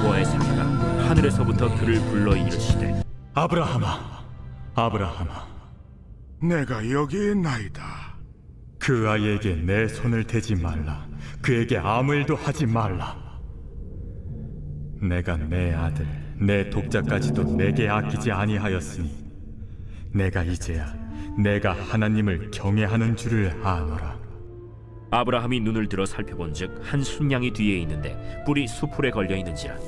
여호와의 사자가 하늘에서부터 그를 불러 이르시되 아브라함아, 아브라함아, 내가 여기에 있나이다. 그 아이에게 내 손을 대지 말라. 그에게 아무 일도 하지 말라. 내가 내 아들, 내 독자까지도 내게 아끼지 아니하였으니 내가 이제야 내가 하나님을 경외하는 줄을 아노라. 아브라함이 눈을 들어 살펴본즉 한 순양이 뒤에 있는데 뿔이 수풀에 걸려 있는지라.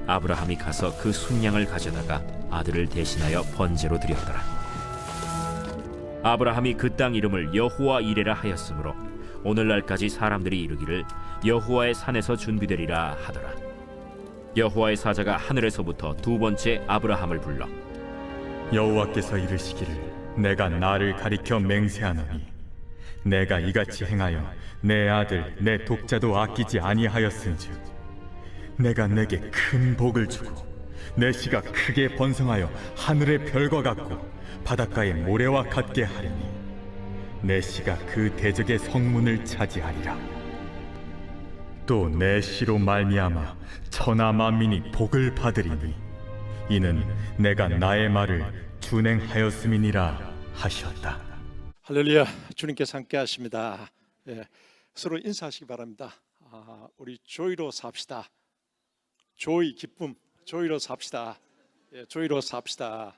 아브라함이 가서 그 순양을 가져다가 아들을 대신하여 번제로 드렸더라. 아브라함이 그 땅 이름을 여호와 이레라 하였으므로 오늘날까지 사람들이 이르기를 여호와의 산에서 준비되리라 하더라. 여호와의 사자가 하늘에서부터 두 번째 아브라함을 불러 여호와께서 이르시기를 내가 나를 가리켜 맹세하노니 내가 이같이 행하여 내 아들, 내 독자도 아끼지 아니하였은즉 내가 내게 큰 복을 주고 내 씨가 크게 번성하여 하늘의 별과 같고 바닷가의 모래와 같게 하리니 내 씨가 그 대적의 성문을 차지하리라. 또 내 씨로 말미암아 천하 만민이 복을 받으리니 이는 내가 나의 말을 준행하였음이니라 하셨다. 할렐루야. 주님께서 함께 하십니다. 서로 인사하시기 바랍니다. 우리 조이로 삽시다. 조이 기쁨, 조이로 삽시다. 조이로 삽시다.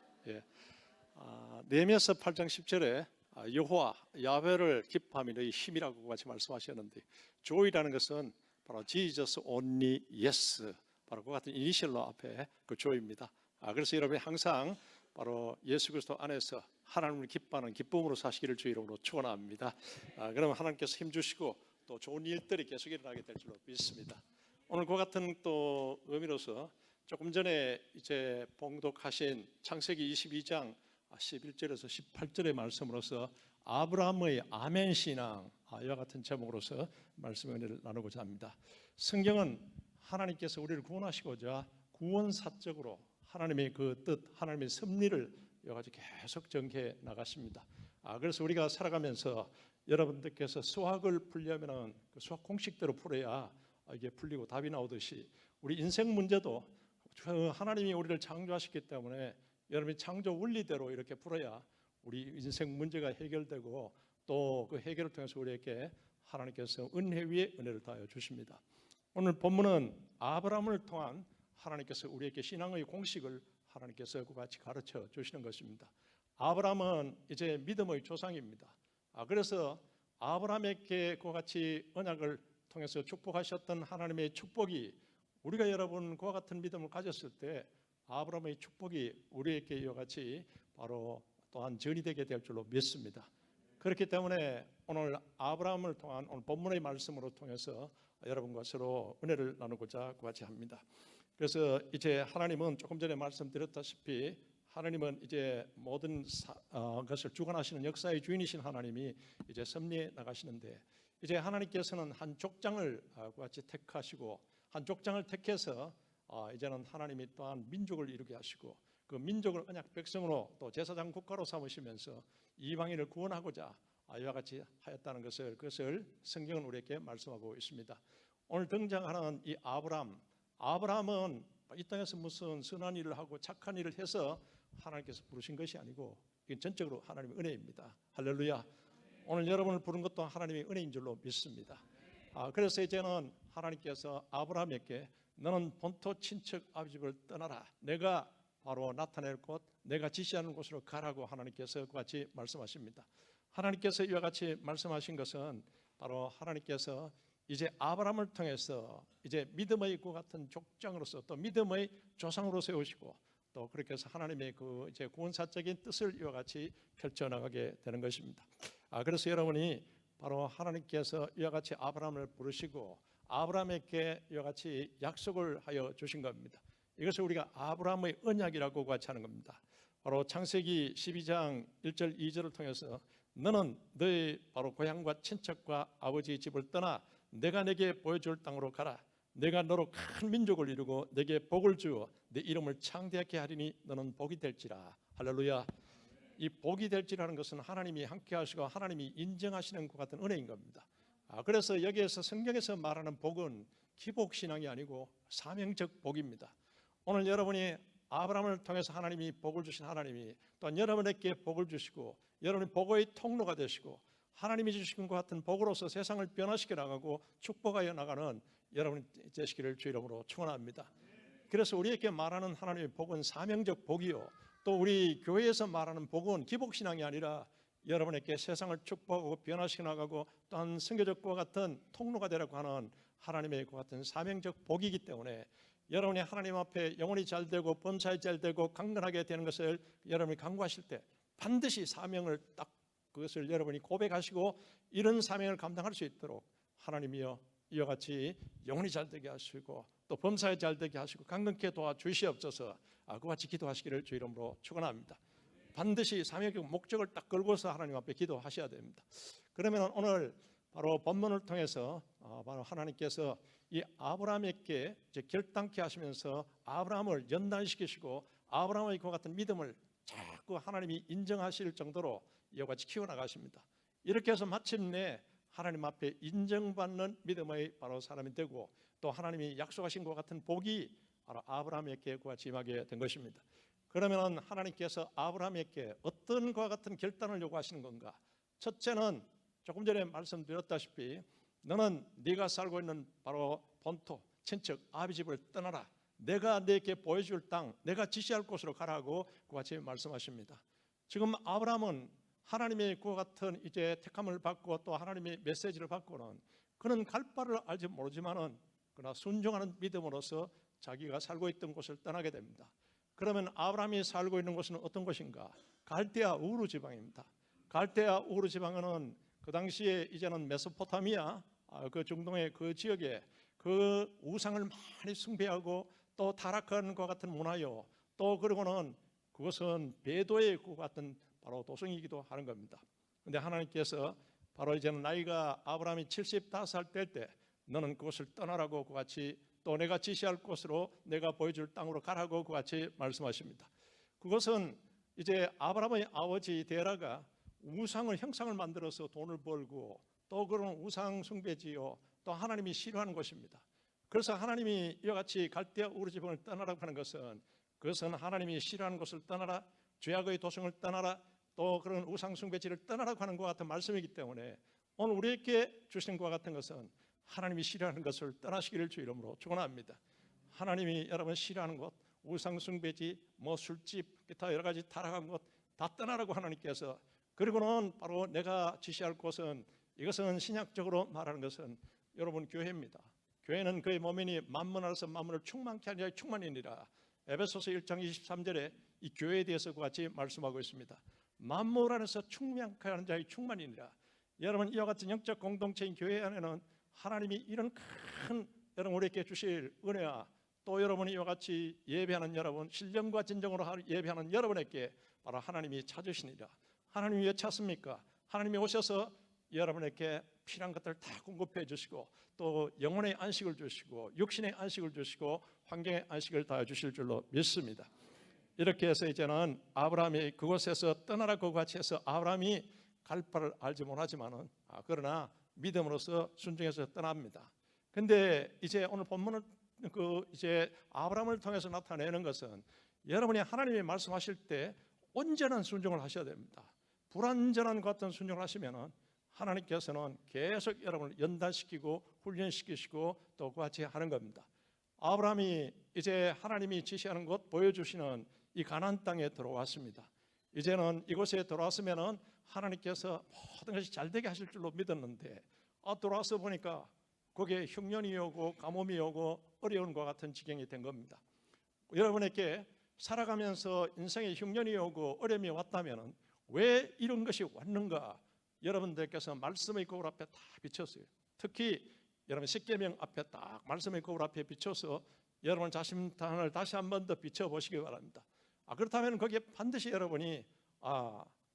느헤미야서 8장 10절에 여호와 야훼를 기뻐함이 너희 힘이라고 같이 말씀하셨는데, 조이라는 것은 바로 Jesus only yes, 바로 그 같은 이니셜로 앞에 그 조이입니다. 그래서 여러분이 항상 바로 예수 그리스도 안에서 하나님을 기뻐하는 기쁨으로 사시기를 주 이름으로 축원합니다. 그러면 하나님께서 힘 주시고 또 좋은 일들이 계속 일어나게 될 줄로 믿습니다. 오늘 그 같은 또 의미로서 조금 전에 이제 봉독하신 창세기 22장 11절에서 18절의 말씀으로서 아브라함의 아멘 신앙, 이와 같은 제목으로서 말씀을 나누고자 합니다. 성경은 하나님께서 우리를 구원하시고자 구원사적으로 하나님의 그 뜻, 하나님의 섭리를 여기까지 계속 전개해 나가십니다. 그래서 우리가 살아가면서 여러분들께서 수학을 풀려면은 그 수학 공식대로 풀어야 이게 풀리고 답이 나오듯이 우리 인생 문제도 하나님이 우리를 창조하셨기 때문에 여러분이 창조 원리대로 이렇게 풀어야 우리 인생 문제가 해결되고 또 그 해결을 통해서 우리에게 하나님께서 은혜 위에 은혜를 더하여 주십니다. 오늘 본문은 아브라함을 통한 하나님께서 우리에게 신앙의 공식을 하나님께서 같이 가르쳐 주시는 것입니다. 아브라함은 이제 믿음의 조상입니다. 그래서 아브라함에게 그와 같이 언약을 통해서 축복하셨던 하나님의 축복이 우리가 여러분 그와 같은 믿음을 가졌을 때 아브라함의 축복이 우리에게 이와 같이 바로 또한 전이 되게 될 줄로 믿습니다. 그렇기 때문에 오늘 아브라함을 통한 오늘 본문의 말씀으로 통해서 여러분과 서로 은혜를 나누고자 같이 합니다. 그래서 이제 하나님은 조금 전에 말씀드렸다시피 하나님은 이제 모든 것을 주관하시는 역사의 주인이신 하나님이 이제 섭리해 나가시는데, 이제 하나님께서는 한 족장을 같이 택하시고 한 족장을 택해서 이제는 하나님이 또한 민족을 이루게 하시고 그 민족을 언약 백성으로 또 제사장 국가로 삼으시면서 이방인을 구원하고자 이와 같이 하였다는 것을, 그것을 성경은 우리에게 말씀하고 있습니다. 오늘 등장하는 이 아브라함은 이 땅에서 무슨 선한 일을 하고 착한 일을 해서 하나님께서 부르신 것이 아니고 이건 전적으로 하나님의 은혜입니다. 할렐루야. 오늘 여러분을 부른 것도 하나님의 은혜인 줄로 믿습니다. 그래서 이제는 하나님께서 아브라함에게 너는 본토 친척 아비집을 떠나라, 내가 바로 나타낼 곳, 내가 지시하는 곳으로 가라고 하나님께서 같이 말씀하십니다. 하나님께서 이와 같이 말씀하신 것은 바로 하나님께서 이제 아브라함을 통해서 이제 믿음의 그 같은 족장으로서 또 믿음의 조상으로 세우시고 또 그렇게 해서 하나님의 그 이제 구원사적인 뜻을 이와 같이 펼쳐나가게 되는 것입니다. 그래서 여러분이 바로 하나님께서 이와 같이 아브라함을 부르시고 아브라함에게 이와 같이 약속을 하여 주신 겁니다. 이것을 우리가 아브라함의 언약이라고 같이 하는 겁니다. 바로 창세기 12장 1절 2절을 통해서 너는 너의 바로 고향과 친척과 아버지의 집을 떠나 내가 내게 보여줄 땅으로 가라. 내가 너로 큰 민족을 이루고 내게 복을 주어 내 이름을 창대하게 하리니 너는 복이 될지라. 할렐루야. 이 복이 될지라는 것은 하나님이 함께 하시고 하나님이 인정하시는 것 같은 은혜인 겁니다. 그래서 여기에서 성경에서 말하는 복은 기복 신앙이 아니고 사명적 복입니다. 오늘 여러분이 아브라함을 통해서 하나님이 복을 주신 하나님이 또한 여러분에게 복을 주시고 여러분이 복의 통로가 되시고 하나님이 주신 것 같은 복으로서 세상을 변화시켜 나가고 축복하여 나가는 여러분이 되시기를 주 이름으로 축원합니다. 그래서 우리에게 말하는 하나님의 복은 사명적 복이요, 또 우리 교회에서 말하는 복은 기복신앙이 아니라 여러분에게 세상을 축복하고 변화시켜 나가고 또한 선교적과 같은 통로가 되라고 하는 하나님의 그 같은 사명적 복이기 때문에 여러분이 하나님 앞에 영혼이 잘 되고 범사에 잘 되고 강건하게 되는 것을 여러분이 간구하실 때 반드시 사명을 딱 그것을 여러분이 고백하시고 이런 사명을 감당할 수 있도록 하나님이여 이와 같이 영혼이 잘 되게 하시고 또 범사에 잘 되게 하시고 강건케 도와주시옵소서. 그와 같이 기도하시기를 주 이름으로 축원합니다. 반드시 사명적 목적을 딱 걸고서 하나님 앞에 기도하셔야 됩니다. 그러면 오늘 바로 본문을 통해서 바로 하나님께서 이 아브라함에게 이제 결단케 하시면서 아브라함을 연단시키시고 아브라함의 그 같은 믿음을 자꾸 하나님이 인정하실 정도로 이와 같이 키워나가십니다. 이렇게 해서 마침내 하나님 앞에 인정받는 믿음의 바로 사람이 되고 또 하나님이 약속하신 것 같은 복이 바로 아브라함에게 그와 같이 임하게 된 것입니다. 그러면 하나님께서 아브라함에게 어떤 것과 같은 결단을 요구하시는 건가? 첫째는 조금 전에 말씀드렸다시피 너는 네가 살고 있는 바로 본토, 친척, 아비집을 떠나라. 내가 네게 보여줄 땅, 내가 지시할 곳으로 가라고 그와 같이 말씀하십니다. 지금 아브라함은 하나님의 그와 같은 이제 택함을 받고 또 하나님의 메시지를 받고는 그는 갈 바를 알지 모르지만은 그러나 순종하는 믿음으로서 자기가 살고 있던 곳을 떠나게 됩니다. 그러면 아브라함이 살고 있는 곳은 어떤 곳인가? 갈대아 우르 지방입니다. 갈대아 우르 지방은 그 당시에 이제는 메소포타미아 그 중동의 그 지역에 그 우상을 많이 숭배하고 또 타락한 것 같은 문화요. 또 그러고는 그것은 배도의 그 같은 바로 도성이기도 하는 겁니다. 그런데 하나님께서 바로 이제는 나이가 아브라함이 75살 될 때 너는 그것을 떠나라고 그 같이 또 내가 지시할 곳으로 내가 보여줄 땅으로 가라고 그 같이 말씀하십니다. 그것은 이제 아브라함의 아버지 데라가 우상을 형상을 만들어서 돈을 벌고 또 그런 우상 숭배지요 또 하나님이 싫어하는 곳입니다. 그래서 하나님이 이와 같이 갈대아 우르 지방을 떠나라고 하는 것은 그것은 하나님이 싫어하는 곳을 떠나라, 죄악의 도성을 떠나라, 또 그런 우상 숭배지를 떠나라고 하는 것 같은 말씀이기 때문에 오늘 우리에게 주신 것 같은 것은 하나님이 싫어하는 것을 떠나시기를 주 이름으로 축원합니다. 하나님이 여러분 싫어하는 것, 우상 숭배지, 술집, 기타 여러 가지 타락한 것 다 떠나라고 하나님께서, 그리고는 바로 내가 지시할 곳은 이것은 신약적으로 말하는 것은 여러분 교회입니다. 교회는 그의 몸이니 만물 안에서 만물을 충만케 하는 자의 충만이니라. 에베소서 1장 23절에 이 교회에 대해서 그와 같이 말씀하고 있습니다. 만물 안에서 충만케 하는 자의 충만이니라. 여러분 이와 같은 영적 공동체인 교회 안에는 하나님이 이런 큰 여러분 우리에게 주실 은혜와 또 여러분이 이와 같이 예배하는 여러분, 신령과 진정으로 예배하는 여러분에게 바로 하나님이 찾으시니라. 하나님이 왜 찾습니까? 하나님이 오셔서 여러분에게 필요한 것들을 다 공급해 주시고 또 영혼의 안식을 주시고 육신의 안식을 주시고 환경의 안식을 다 주실 줄로 믿습니다. 이렇게 해서 이제는 아브라함이 그곳에서 떠나라고 같이 해서 아브라함이 갈 바를 알지 못하지만은 그러나 믿음으로써 순종해서 떠납니다. 근데 이제 오늘 본문을 이제 아브라함을 통해서 나타내는 것은 여러분이 하나님이 말씀하실 때 온전한 순종을 하셔야 됩니다. 불완전한 것 같은 순종을 하시면은 하나님께서는 계속 여러분을 연단시키고 훈련시키시고 또 그와 같이 하는 겁니다. 아브라함이 이제 하나님이 지시하는 곳 보여주시는 이 가나안 땅에 들어왔습니다. 이제는 이곳에 들어왔으면은 하나님께서 모든 것이 잘 되게 하실 줄로 믿었는데 들어와서 보니까 거기에 흉년이 오고 가뭄이 오고 어려운 것 같은 지경이 된 겁니다. 여러분에게 살아가면서 인생에 흉년이 오고 어려움이 왔다면은 왜 이런 것이 왔는가? 여러분들께서 말씀의 거울 앞에 다 비쳤어요. 특히 여러분 십계명 앞에 딱 말씀의 거울 앞에 비춰서 여러분 자신을 다시 한 번 더 비춰보시기 바랍니다. 그렇다면 거기에 반드시 여러분이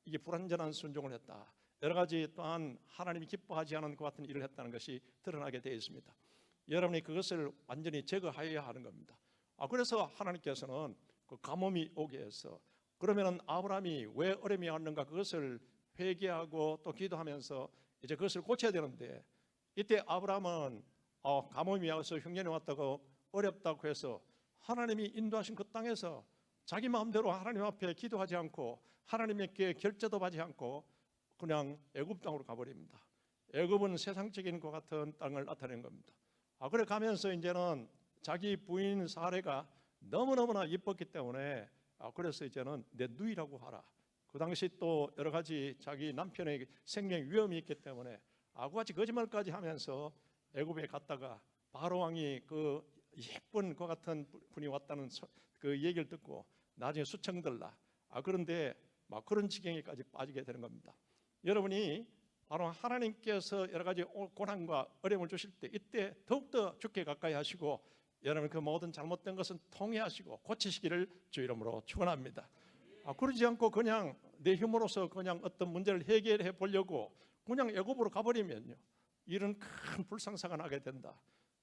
이게 불완전한 순종을 했다, 여러 가지 또한 하나님이 기뻐하지 않은 것 같은 일을 했다는 것이 드러나게 되어 있습니다. 여러분이 그것을 완전히 제거하여야 하는 겁니다. 그래서 하나님께서는 그 가뭄이 오게 해서 그러면 아브라함이 왜 어려움이 왔는가 그것을 회개하고 또 기도하면서 이제 그것을 고쳐야 되는데 이때 아브라함은 가뭄이 와서 흉년이 왔다고 어렵다고 해서 하나님이 인도하신 그 땅에서 자기 마음대로 하나님 앞에 기도하지 않고 하나님께 결제도 받지 않고 그냥 애굽 땅으로 가버립니다. 애굽은 세상적인 것 같은 땅을 나타낸 겁니다. 그래 가면서 이제는 자기 부인 사례가 너무너무나 이뻤기 때문에 그래서 이제는 내 누이라고 하라. 그 당시 또 여러 가지 자기 남편의 생명 위험이 있기 때문에 그같이 거짓말까지 하면서 애굽에 갔다가 바로 왕이 그 예쁜 것 같은 분이 왔다는 그 얘기를 듣고 나중에 수청들라. 그런데 막 그런 지경에까지 빠지게 되는 겁니다. 여러분이 바로 하나님께서 여러 가지 고난과 어려움을 주실 때 이때 더욱더 주께 가까이 하시고 여러분 그 모든 잘못된 것은 통회하시고 고치시기를 주 이름으로 축원합니다. 그러지 않고 그냥 내 힘으로서 그냥 어떤 문제를 해결해 보려고 그냥 애굽으로 가버리면요, 이런 큰 불상사가 나게 된다.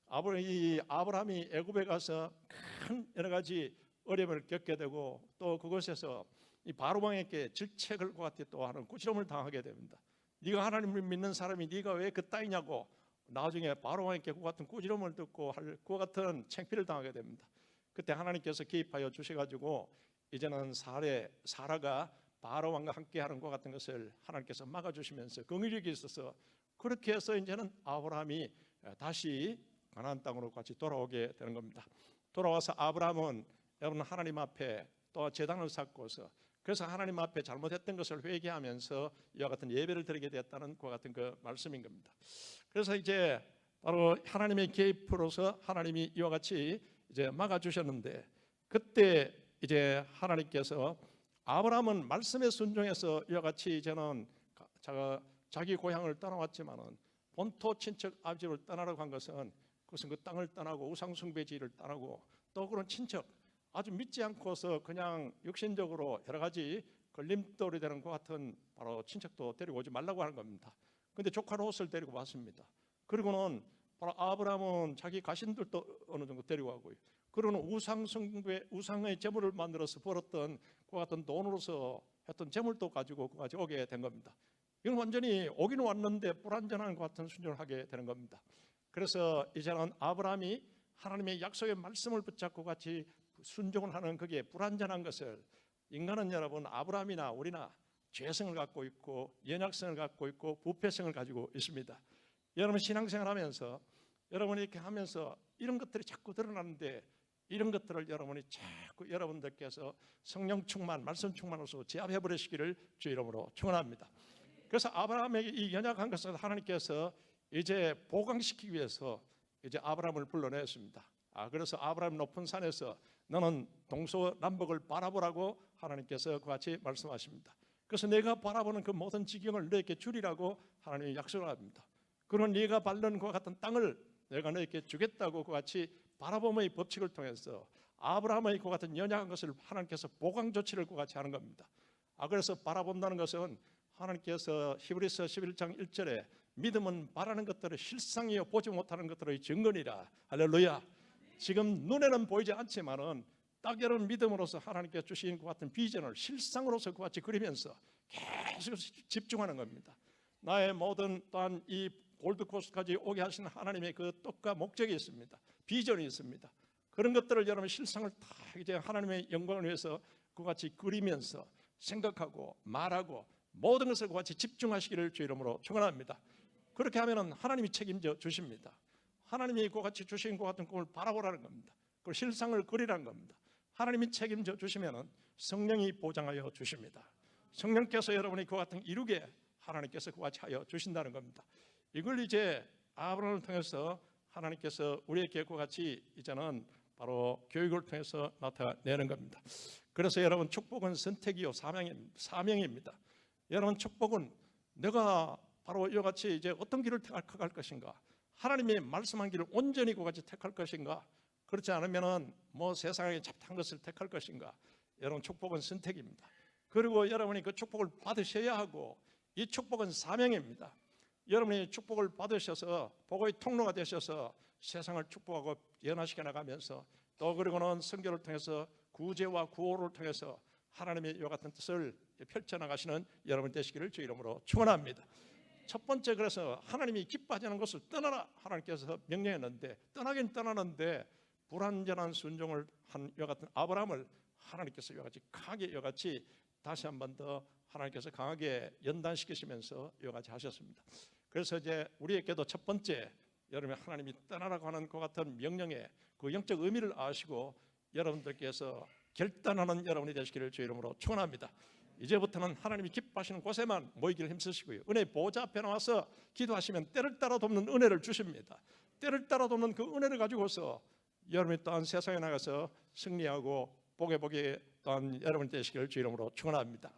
아브라함이 애굽에 가서 큰 여러 가지 어려움을 겪게 되고 또 그곳에서 이 바로 왕에게 질책을 같이 또 하는 꾸지람을 당하게 됩니다. 네가 하나님을 믿는 사람이 네가 왜 그 땅이냐고 나중에 바로 왕에게 그 같은 꾸지람을 듣고 할 그 같은 창피를 당하게 됩니다. 그때 하나님께서 개입하여 주셔가지고 이제는 사라가 바로 왕과 함께하는 것 같은 것을 하나님께서 막아주시면서 긍휼이 있어서 그렇게 해서 이제는 아브라함이 다시 가나안 땅으로 같이 돌아오게 되는 겁니다. 돌아와서 아브라함은 여러분 하나님 앞에 또 제단을 쌓고서 그래서 하나님 앞에 잘못했던 것을 회개하면서 이와 같은 예배를 드리게 되었다는 그와 같은 그 말씀인 겁니다. 그래서 이제 바로 하나님의 개입으로서 하나님이 이와 같이 이제 막아주셨는데 그때 이제 하나님께서 아브라함은 말씀에 순종해서 이와 같이 이제는 자기 고향을 떠나왔지만은 본토 친척 아버지를 떠나라고 한 것은 그것은 그 땅을 떠나고 우상숭배지를 떠나고 또 그런 친척 아주 믿지 않고서 그냥 육신적으로 여러 가지 걸림돌이 되는 것 같은 바로 친척도 데리고 오지 말라고 하는 겁니다. 근데 조카 롯을 데리고 왔습니다. 그리고는 바로 아브라함은 자기 가신들도 어느 정도 데리고 가고요. 그러는 우상의 재물을 만들어서 벌었던 그 같은 돈으로서 했던 재물도 가지고 그까지 오게 된 겁니다. 이건 완전히 오기는 왔는데 불완전한 것 같은 순종을 하게 되는 겁니다. 그래서 이제는 아브라함이 하나님의 약속의 말씀을 붙잡고 같이 순종을 하는 그게 불완전한 것을 인간은 여러분 아브라함이나 우리나 죄성을 갖고 있고 연약성을 갖고 있고 부패성을 가지고 있습니다. 여러분 신앙생활 하면서 여러분이 이렇게 하면서 이런 것들이 자꾸 드러나는데 이런 것들을 여러분이 자꾸 여러분들께서 성령 충만, 말씀 충만으로서 제압해 버리시기를 주 이름으로 축원합니다. 그래서 아브라함에게 이 연약한 것을 하나님께서 이제 보강시키기 위해서 이제 아브라함을 불러냈습니다. 그래서 아브라함 높은 산에서 너는 동서남북을 바라보라고 하나님께서 그같이 말씀하십니다. 그래서 내가 바라보는 그 모든 지경을 너에게 주리라고 하나님이 약속을 합니다. 그런 네가 밟는 것 같은 땅을 내가 너에게 주겠다고 그같이 바라봄의 법칙을 통해서 아브라함의 그 같은 연약한 것을 하나님께서 보강 조치를 그같이 하는 겁니다. 그래서 바라본다는 것은 하나님께서 히브리서 11장 1절에 믿음은 바라는 것들을 실상이요 보지 못하는 것들의 증거니라. 할렐루야. 지금 눈에는 보이지 않지만은 딱 이런 믿음으로서 하나님께서 주신 그 같은 비전을 실상으로서 그같이 그리면서 계속 집중하는 겁니다. 나의 모든 또한 이 골드코스트까지 오게 하신 하나님의 그 뜻과 목적이 있습니다. 비전이 있습니다. 그런 것들을 여러분 실상을 다 이제 하나님의 영광을 위해서 그같이 그리면서 생각하고 말하고 모든 것을 그같이 집중하시기를 주 이름으로 축원합니다. 그렇게 하면은 하나님이 책임져 주십니다. 하나님이 그같이 주신 그 같은 꿈을 바라보라는 겁니다. 그 실상을 그리라는 겁니다. 하나님이 책임져 주시면은 성령이 보장하여 주십니다. 성령께서 여러분이 그 같은 이루게 하나님께서 그같이 하여 주신다는 겁니다. 이걸 이제 아브라함을 통해서 하나님께서 우리에게 그같이 이제는 바로 교육을 통해서 나타내는 겁니다. 그래서 여러분 축복은 선택이요 사명입니다. 여러분 축복은 내가 바로 이와 같이 이제 어떤 길을 택할 것인가, 하나님이 말씀한 길을 온전히 그같이 택할 것인가, 그렇지 않으면은 뭐 세상에 잡다한 것을 택할 것인가. 여러분 축복은 선택입니다. 그리고 여러분이 그 축복을 받으셔야 하고 이 축복은 사명입니다. 여러분이 축복을 받으셔서 복의 통로가 되셔서 세상을 축복하고 연화시켜 나가면서 또 그리고는 선교를 통해서 구제와 구호를 통해서 하나님의 이와 같은 뜻을 펼쳐나가시는 여러분 되시기를 주 이름으로 축원합니다. 첫 번째, 그래서 하나님이 기뻐하지 않는 것을 떠나라 하나님께서 명령했는데, 떠나긴 떠나는데 불완전한 순종을 한 이와 같은 아브라함을 하나님께서 이와 같이 강하게 이와 같이 다시 한 번 더 하나님께서 강하게 연단시키시면서 이와 같이 하셨습니다. 그래서 이제 우리에게도 첫 번째, 여러분 하나님이 떠나라고 하는 그 같은 명령의 그 영적 의미를 아시고 여러분들께서 결단하는 여러분이 되시기를 주의 이름으로 축원합니다. 이제부터는 하나님이 기뻐하시는 곳에만 모이기를 힘쓰시고요, 은혜 보좌 앞에 나와서 기도하시면 때를 따라 돕는 은혜를 주십니다. 때를 따라 돕는 그 은혜를 가지고서 여러분이 또한 세상에 나가서 승리하고 복에 또한 여러분이 되시기를 주의 이름으로 축원합니다.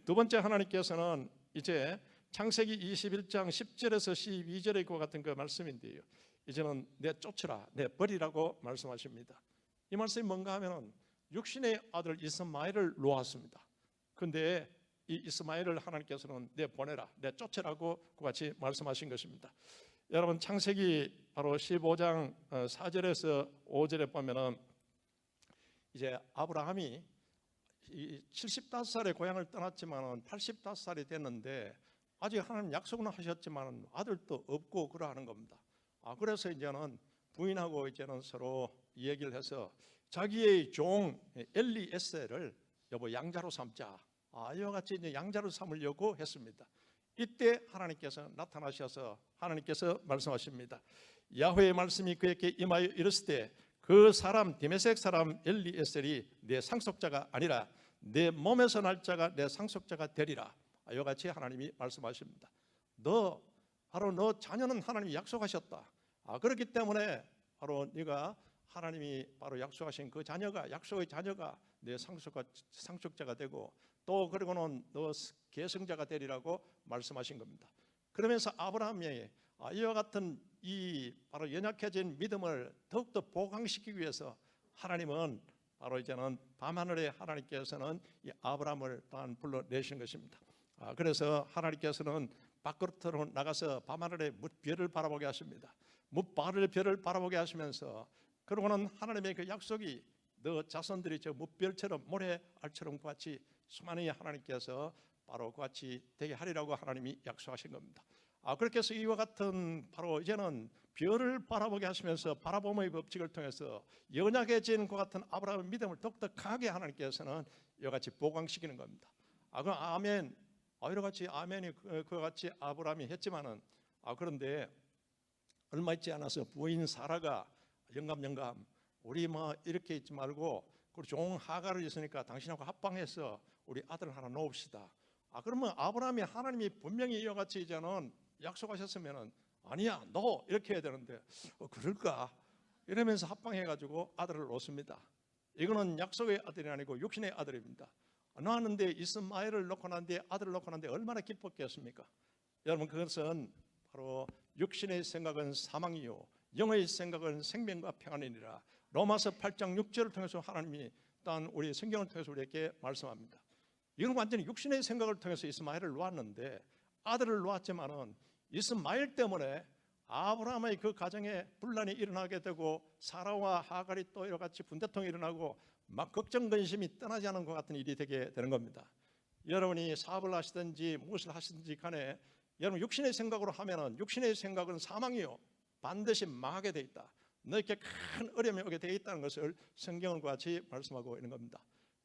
두 번째, 하나님께서는 이제 창세기 21장 10절에서 12절의 그 같은 그 말씀인데요, 이제는 내 쫓으라, 내 버리라고 말씀하십니다. 이 말씀이 뭔가 하면은 육신의 아들 이스마엘을 놓았습니다. 근데 이 이스마엘을 하나님께서는 내 보내라, 내 쫓으라고 그같이 말씀하신 것입니다. 여러분 창세기 바로 15장 4절에서 5절에 보면은 이제 아브라함이 75살에 고향을 떠났지만 85살이 됐는데 아직 하나님 약속은 하셨지만 아들도 없고 그러하는 겁니다. 그래서 이제는 부인하고 이제는 서로 얘기를 해서 자기의 종 엘리에셀을 여보 양자로 삼자, 이와 같이 이제 양자로 삼으려고 했습니다. 이때 하나님께서 나타나셔서 하나님께서 말씀하십니다. 야훼의 말씀이 그에게 임하여 이르시되 그 사람 디메섹 사람 엘리에셀이 내 상속자가 아니라 내 몸에서 날 자가 내 상속자가 되리라. 이와 같이 하나님이 말씀하십니다. 바로 너 자녀는 하나님이 약속하셨다. 그렇기 때문에 바로 네가 하나님이 바로 약속하신 그 자녀가, 약속의 자녀가 내 상속자가 되고 또 그리고는 너 계승자가 되리라고 말씀하신 겁니다. 그러면서 아브라함이 이와 같은 이 바로 연약해진 믿음을 더욱더 보강시키기 위해서 하나님은 바로 이제는 밤하늘에 하나님께서는 이 아브라함을 또한 불러내신 것입니다. 그래서 하나님께서는 밖으로 나가서 밤하늘에 뭇별을 바라보게 하십니다. 뭇바를 별을 바라보게 하시면서 그러고는 하나님의 그 약속이 너 자손들이 저 뭇별처럼 모래알처럼 같이 수많은 하나님께서 바로 같이 되게 하리라고 하나님이 약속하신 겁니다. 그렇게 해서 이와 같은 바로 이제는 별을 바라보게 하시면서 바라봄의 법칙을 통해서 연약해진 것 같은 아브라함의 믿음을 더욱더 강하게 하나님께서는 이와 같이 보강시키는 겁니다. 그럼 아멘, 여러 가지 아멘이 그와 같이 아브라함이 했지만은 그런데 얼마 있지 않아서 부인 사라가 영감 우리 뭐 이렇게 있지 말고 우리 종 하가를 있으니까 당신하고 합방해서 우리 아들 하나 놓읍시다. 그러면 아브라함이 하나님이 분명히 이와 같이 이제는 약속하셨으면은 아니야 너 이렇게 해야 되는데 그럴까 이러면서 합방해가지고 아들을 놓습니다. 이거는 약속의 아들이 아니고 육신의 아들입니다. 놓았는데 이스마엘을 놓고 난데 아들을 놓고 난데 얼마나 기뻤겠습니까? 여러분 그것은 바로 육신의 생각은 사망이요 영의 생각은 생명과 평안이니라. 로마서 8장 6절을 통해서 하나님이 또한 우리 성경을 통해서 우리에게 말씀합니다. 이건 완전히 육신의 생각을 통해서 이스마엘을 놓았는데 아들을 놓았지만은 이스마엘 때문에 아브라함의 그 가정에 분란이 일어나게 되고 사라와 하갈이 또 여러 가지 분대통이 일어나고 막 걱정 근심이 떠나지 않은 것 같은 일이 되게 되는 겁니다. 여러분이 사업을 하시든지 무엇을 하시든지 간에 여러분 육신의 생각으로 하면은 육신의 생각은 사망이요 반드시 망하게 돼 있다. 너에게 큰 어려움이 오게 돼 있다는 것을 성경과 같이 말씀하고 있는 겁니다.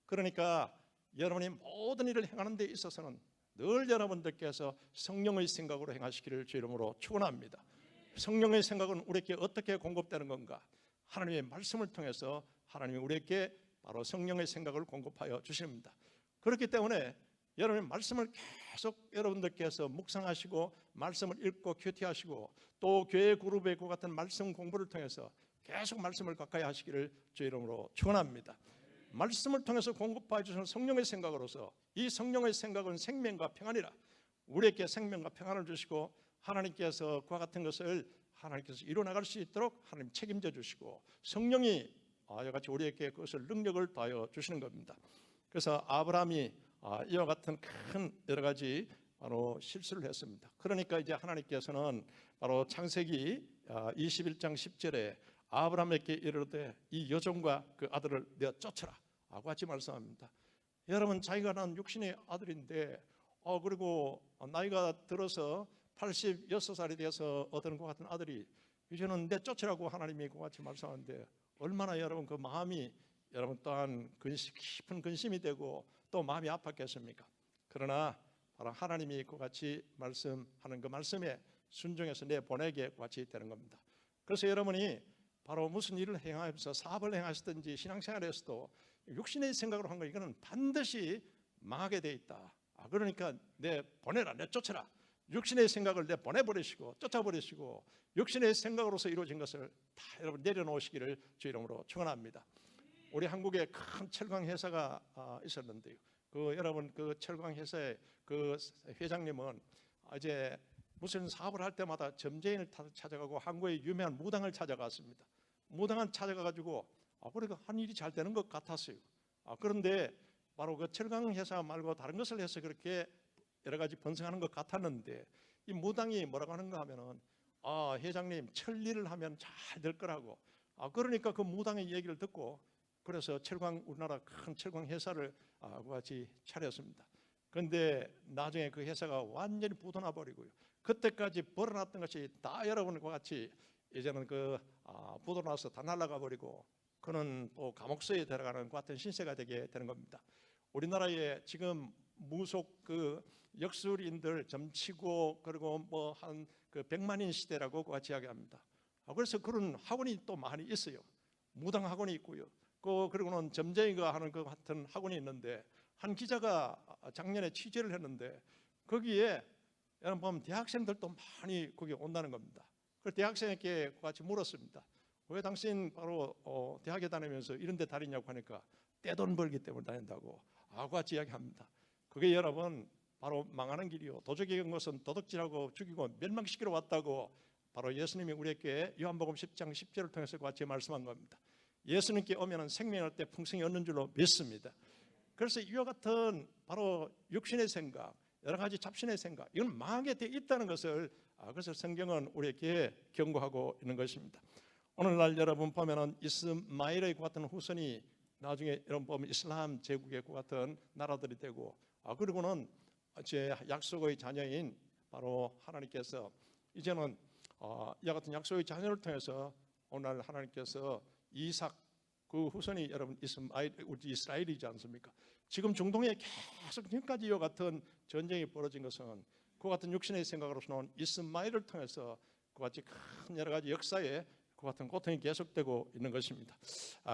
그러니까 여러분이 모든 일을 행하는 데 있어서는 늘 여러분들께서 성령의 생각으로 행하시기를 주 이름으로 축원합니다. 성령의 생각은 우리에게 어떻게 공급되는 건가? 하나님의 말씀을 통해서 하나님이 우리에게 바로 성령의 생각을 공급하여 주십니다. 그렇기 때문에 여러분의 말씀을 계속 여러분들께서 묵상하시고 말씀을 읽고 큐티하시고 또 교회 그룹의 그 같은 말씀 공부를 통해서 계속 말씀을 가까이 하시기를 주 이름으로 축원합니다. 말씀을 통해서 공급하여 주시는 성령의 생각으로서 이 성령의 생각은 생명과 평안이라. 우리에게 생명과 평안을 주시고 하나님께서 그와 같은 것을 하나님께서 이루어나갈 수 있도록 하나님 책임져 주시고 성령이 이와 같이 우리에게 그것을 능력을 더하여 주시는 겁니다. 그래서 아브라함이 이와 같은 큰 여러 가지 바로 실수를 했습니다. 그러니까 이제 하나님께서는 바로 창세기 21장 10절에 아브라함에게 이르되 이 여종과 그 아들을 내어 쫓아라 하고 같이 말씀합니다. 여러분 자기가 난 육신의 아들인데 그리고 나이가 들어서 86살이 돼서 얻은 것 같은 아들이 이제는 내쫓으라고 하나님이 그와 같이 말씀하는데 얼마나 여러분 그 마음이 여러분 또한 깊은 근심이 되고 또 마음이 아팠겠습니까? 그러나 바로 하나님이 그와 같이 말씀하는 그 말씀에 순종해서 내보내게 같이 되는 겁니다. 그래서 여러분이 바로 무슨 일을 행하면서 사업을 행하시든지 신앙생활에서도 육신의 생각으로 한 거 이거는 반드시 망하게 돼 있다. 그러니까 내보내라, 내쫓아라. 육신의 생각을 내보내버리시고 쫓아버리시고 육신의 생각으로서 이루어진 것을 다 여러분 내려놓으시기를 주 이름으로 축원합니다. 우리 한국에 큰 철강 회사가 있었는데요. 그 여러분 그 철강 회사의 그 회장님은 이제 무슨 사업을 할 때마다 점쟁이를 찾아가고 한국의 유명한 무당을 찾아갔습니다. 무당을 찾아가가지고 그러니까 한 일이 잘 되는 것 같았어요. 그런데 바로 그 철강 회사 말고 다른 것을 해서 그렇게 여러 가지 번성하는 것 같았는데 이 무당이 뭐라고 하는가 하면은 회장님 천리를 하면 잘 될 거라고. 그러니까 그 무당의 얘기를 듣고 그래서 우리나라 큰 철강 회사를 같이 차렸습니다. 그런데 나중에 그 회사가 완전히 부도나 버리고요. 그때까지 벌어놨던 것이 다 여러분과 같이 이제는 부도나서 다 날아가 버리고 그는 또 감옥서에 들어가는 것 같은 신세가 되게 되는 겁니다. 우리나라에 지금 무속 그 역술인들 점치고 그리고 뭐 한 그 100만인 시대라고 같이 이야기합니다. 그래서 그런 학원이 또 많이 있어요. 무당 학원이 있고요. 그리고는 점쟁이가 하는 것 같은 학원이 있는데 한 기자가 작년에 취재를 했는데 거기에 여러분 보면 대학생들도 많이 거기 온다는 겁니다. 그래서 대학생에게 같이 물었습니다. 왜 당신 바로 대학에 다니면서 이런 데 다니냐고 하니까 떼돈 벌기 때문에 다닌다고 같이 이야기합니다. 그게 여러분 바로 망하는 길이요. 도적이 간 것은 도둑질하고 죽이고 멸망시키러 왔다고 바로 예수님이 우리에게 요한복음 10장 10절을 통해서 같이 말씀한 겁니다. 예수님께 오면은 생명할 때 풍성히 얻는 줄로 믿습니다. 그래서 이와 같은 바로 육신의 생각, 여러 가지 잡신의 생각, 이건 망하게 돼 있다는 것을 그래서 성경은 우리에게 경고하고 있는 것입니다. 오늘날 여러분 보면은 이스마엘의 같은 후손이 나중에 여러분 보면 이슬람 제국의 같은 나라들이 되고 그리고는 제 약속의 자녀인 바로 하나님께서 이제는 이와 같은 약속의 자녀를 통해서 오늘 하나님께서 이삭 그 후손이 여러분 이스라엘이지 않습니까? 지금 중동에 계속 지금까지 이와 같은 전쟁이 벌어진 것은 그 같은 육신의 생각으로서는 이스마엘을 통해서 그 같이 큰 여러 가지 역사에 그 같은 고통이 계속되고 있는 것입니다.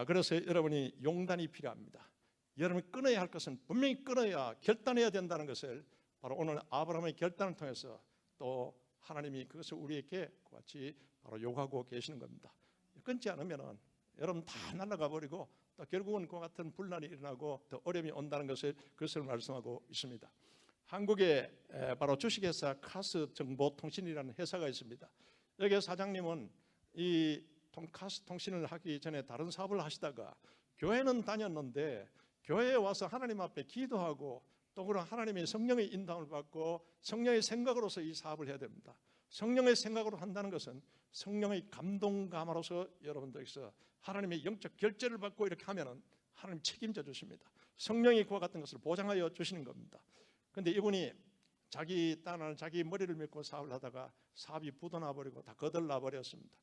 그래서 여러분이 용단이 필요합니다. 여러분이 끊어야 할 것은 분명히 끊어야 결단해야 된다는 것을 바로 오늘 아브라함의 결단을 통해서 또 하나님이 그것을 우리에게 같이 바로 요구하고 계시는 겁니다. 끊지 않으면은 여러분 다 날아가 버리고 또 결국은 그 같은 분란이 일어나고 더 어려움이 온다는 그것을 말씀하고 있습니다. 한국에 바로 주식회사 카스정보통신이라는 회사가 있습니다. 여기 사장님은 이 카스통신을 하기 전에 다른 사업을 하시다가 교회는 다녔는데 교회에 와서 하나님 앞에 기도하고 또 그런 하나님의 성령의 인도함을 받고 성령의 생각으로서 이 사업을 해야 됩니다. 성령의 생각으로 한다는 것은 성령의 감동감으로서 여러분들께서 하나님의 영적 결제를 받고 이렇게 하면은 하나님 책임져 주십니다. 성령이 그와 같은 것을 보장하여 주시는 겁니다. 그런데 이분이 자기 딴을 자기 머리를 믿고 사업을 하다가 사업이 부도나 버리고 다 거덜나 버렸습니다.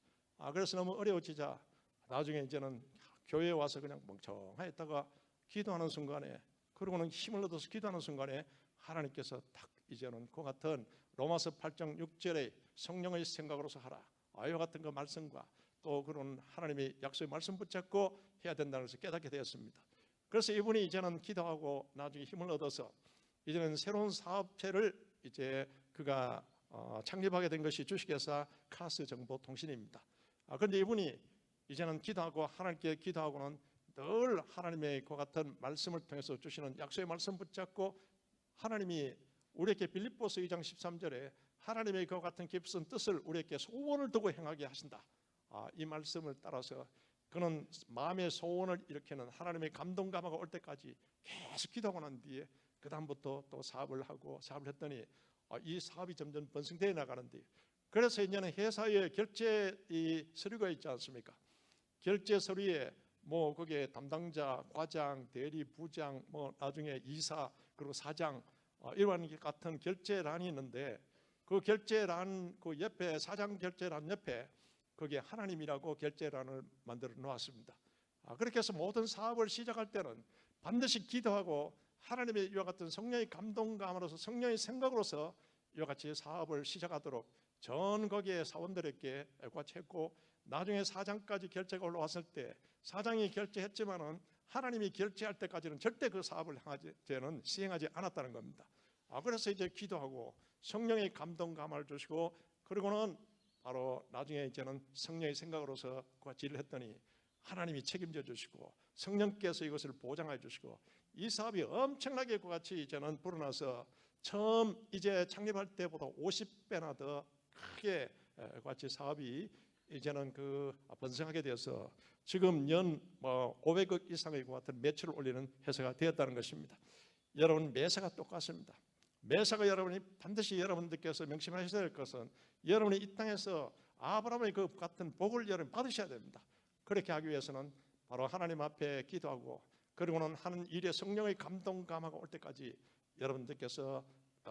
그래서 너무 어려워지자 나중에 이제는 교회에 와서 그냥 멍청하게 있다가 기도하는 순간에 그러고는 힘을 얻어서 기도하는 순간에 하나님께서 딱 이제는 그 같은 로마서 8장 6절의 성령의 생각으로서 하라. 이와 같은 그 말씀과 또 그런 하나님의 약속의 말씀 붙잡고 해야 된다는 것을 깨닫게 되었습니다. 그래서 이분이 이제는 기도하고 나중에 힘을 얻어서 이제는 새로운 사업체를 이제 그가 창립하게 된 것이 주식회사 카스정보통신입니다. 그런데 이분이 이제는 기도하고 하나님께 기도하고는 늘 하나님의 그 같은 말씀을 통해서 주시는 약속의 말씀 붙잡고 하나님이 우리에게 빌립보서 2장 13절에 하나님의 그 같은 깊은 뜻을 우리에게 소원을 두고 행하게 하신다. 이 말씀을 따라서 그는 마음의 소원을 일으키는 하나님의 감동감화가 올 때까지 계속 기도하고 난 뒤에 그 다음부터 또 사업을 했더니 이 사업이 점점 번성되어 나가는데 그래서 이제는 회사에 결제 이 서류가 있지 않습니까? 결제 서류에 뭐 거기에 담당자, 과장, 대리, 부장, 뭐 나중에 이사 그리고 사장 이러한 같은 결제란이 있는데 그 결제란 그 옆에 사장 결제란 옆에 거기에 하나님이라고 결제란을 만들어 놓았습니다. 그렇게 해서 모든 사업을 시작할 때는 반드시 기도하고 하나님의 이와 같은 성령의 감동감으로서 성령의 생각으로서 이와 같이 사업을 시작하도록 전 거기에 사원들에게 같이 했고, 나중에 사장까지 결제가 올라왔을 때 사장이 결제했지만은 하나님이 결제할 때까지는 절대 그 사업을 시행하지 않았다는 겁니다. 그래서 이제 기도하고 성령의 감동감을 주시고, 그리고는 바로 나중에 이제는 성령의 생각으로서 같이 일을 했더니 하나님이 책임져 주시고 성령께서 이것을 보장해 주시고, 이 사업이 엄청나게 같이 이제는 불어나서 처음 이제 창립할 때보다 50배나 더 크게 같이 사업이 이제는 번성하게 되어서 지금 연 500억 이상의 같은 매출을 올리는 회사가 되었다는 것입니다. 여러분, 매사가 똑같습니다. 매사가 여러분이 반드시 여러분들께서 명심하셔야 될 것은, 여러분이 이 땅에서 아브라함의 그 같은 복을 여러분 받으셔야 됩니다. 그렇게 하기 위해서는 바로 하나님 앞에 기도하고, 그리고는 하는 일에 성령의 감동감하고 올 때까지 여러분들께서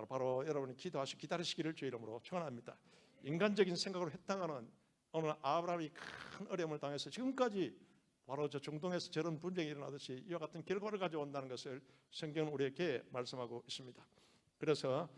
바로 여러분이 기도하시고 기다리시기를 주의 이름으로 축원합니다. 인간적인 생각으로 했다가는 오늘 아브라함이 큰 어려움을 당해서 지금까지 바로 저 중동에서 저런 분쟁이 일어나듯이 이와 같은 결과를 가져온다는 것을 성경은 우리에게 말씀하고 있습니다. 그래서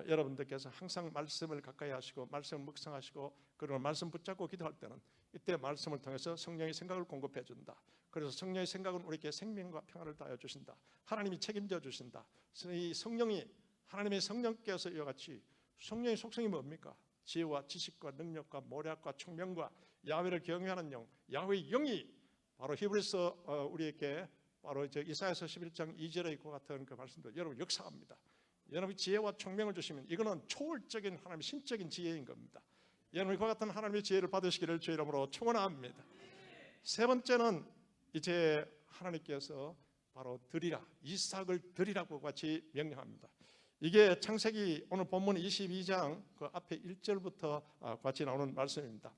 여러분들께서 항상 말씀을 가까이 하시고 말씀을 묵상하시고, 그리고 말씀 붙잡고 기도할 때는 이때 말씀을 통해서 성령의 생각을 공급해 준다. 그래서 성령의 생각은 우리에게 생명과 평안을 다하여 주신다. 하나님이 책임져 주신다. 이 성령이, 하나님의 성령께서 이와 같이, 성령의 속성이 뭡니까? 지혜와 지식과 능력과 모략과 총명과 야훼를 경외하는 영, 야훼의 영이 바로 히브리서 우리에게 바로 이사야서 11장 2절의 그 같은 그 말씀도 여러분 역사합니다. 여러분이 지혜와 총명을 주시면 이거는 초월적인 하나님의 신적인 지혜인 겁니다. 여러분이 그 같은 하나님의 지혜를 받으시기를 주의 이름으로 축원합니다. 세 번째는 이제 하나님께서 바로 드리라, 이삭을 드리라고 같이 명령합니다. 이게 창세기 오늘 본문 22장 그 앞에 1절부터 같이 나오는 말씀입니다.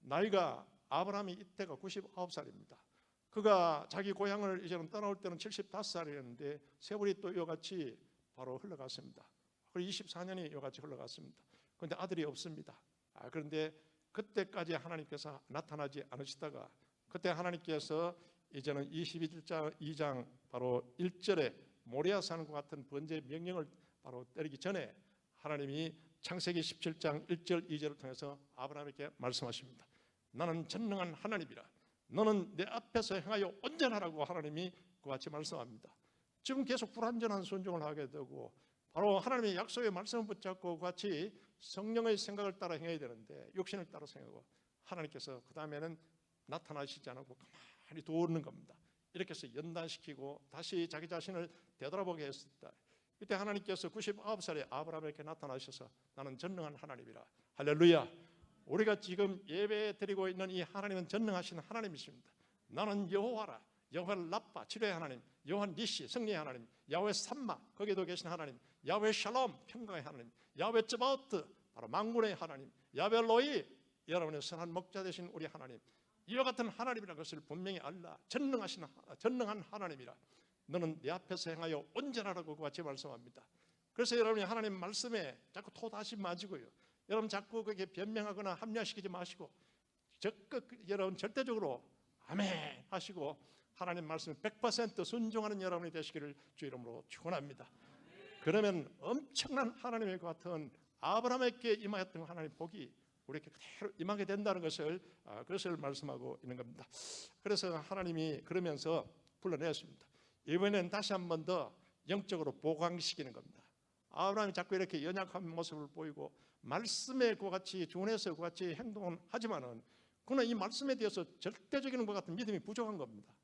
나이가 아브라함이 이때가 99살입니다. 그가 자기 고향을 이제는 떠나올 때는 75살이었는데 세월이 또 이와 같이 바로 흘러갔습니다. 24년이 이와 같이 흘러갔습니다. 그런데 아들이 없습니다. 그런데 그때까지 하나님께서 나타나지 않으시다가 그때 하나님께서 이제는 22장 바로 1절에 모리아 산과 같은 번제 명령을 바로 때리기 전에 하나님이 창세기 17장 1절 2절을 통해서 아브라함에게 말씀하십니다. 나는 전능한 하나님이라, 너는 내 앞에서 행하여 온전하라고 하나님이 그와 같이 말씀합니다. 지금 계속 불완전한 순종을 하게 되고 바로 하나님의 약속의 말씀을 붙잡고 같이 성령의 생각을 따라 행해야 되는데 육신을 따라 행하고, 하나님께서 그 다음에는 나타나시지 않고 가만히 두는 겁니다. 이렇게 해서 연단시키고 다시 자기 자신을 되돌아보게 했습니다. 이때 하나님께서 99살에 아브라함에게 나타나셔서 나는 전능한 하나님이라. 할렐루야. 우리가 지금 예배 드리고 있는 이 하나님은 전능하신 하나님이십니다. 나는 여호와라, 여호와 라파, 치료의 하나님, 여호와 니시, 승리의 하나님, 야훼 삼마, 거기에도 계신 하나님, 야훼 샬롬, 평강의 하나님, 야훼 츠바오트, 바로 만군의 하나님, 야훼 로이, 여러분의 선한 목자 되신 우리 하나님, 이와 같은 하나님이라는 것을 분명히 알라. 전능한 하나님이라. 너는 내 앞에서 행하여 온전하라고 같이 말씀합니다. 그래서 여러분이 하나님 말씀에 자꾸 토다시 마시고요, 여러분 자꾸 그게 변명하거나 합리화시키지 마시고 적극 여러분 절대적으로 아멘 하시고 하나님 말씀에 100% 순종하는 여러분이 되시기를 주 이름으로 축원합니다. 그러면 엄청난 하나님의 같은 아브라함에게 임하였던 하나님의 복이 우리에게 그대로 임하게 된다는 그것을 말씀하고 있는 겁니다. 그래서 하나님이 그러면서 불러내었습니다. 이번에는 다시 한 번 더 영적으로 보강시키는 겁니다. 아브라함이 자꾸 이렇게 연약한 모습을 보이고 말씀에 그와 같이 준해서 그와 같이 행동은 하지만은 그는 이 말씀에 대해서 절대적인 것 같은 믿음이 부족한 겁니다.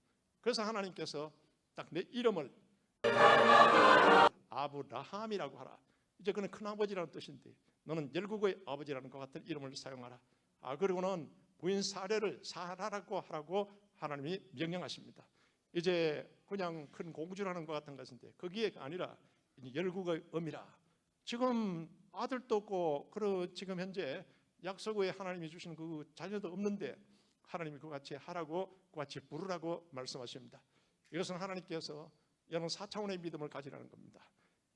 그래서 하나님께서 딱 내 이름을 아브라함이라고 하라. 이제 그는 큰아버지라는 뜻인데 너는 열국의 아버지라는 것 같은 이름을 사용하라. 그리고는 부인 사라라고 하라고 하나님이 명령하십니다. 이제 그냥 큰 공주라는 것 같은 것인데 거기에 아니라 열국의 엄이라. 지금 아들도 없고 지금 현재 약속 후에 하나님이 주신 그 자녀도 없는데 하나님이 그같이 하라고 그같이 부르라고 말씀하십니다. 이것은 하나님께서 여러분 4차원의 믿음을 가지라는 겁니다.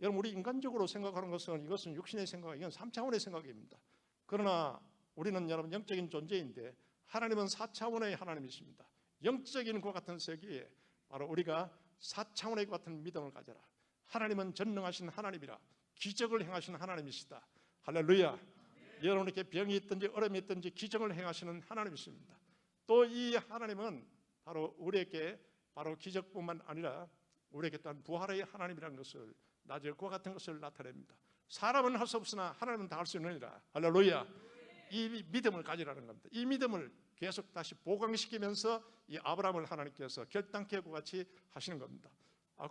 여러분 우리 인간적으로 생각하는 것은 이것은 육신의 생각, 이건 3차원의 생각입니다. 그러나 우리는 여러분 영적인 존재인데 하나님은 4차원의 하나님이십니다. 영적인 것 같은 세계에 바로 우리가 4차원의 것 같은 믿음을 가져라. 하나님은 전능하신 하나님이라 기적을 행하시는 하나님이시다. 할렐루야. 여러분에게 병이 있든지 어려움이 있든지 기적을 행하시는 하나님이십니다. 또 이 하나님은 바로 우리에게 바로 기적뿐만 아니라 우리에게 또한 부활의 하나님이라는 것을 낮에 그와 같은 것을 나타냅니다. 사람은 할 수 없으나 하나님은 다 할 수 있느니라. 할렐루야. 이 믿음을 가지라는 겁니다. 이 믿음을 계속 다시 보강시키면서 이 아브라함을 하나님께서 결단케 하고 같이 하시는 겁니다.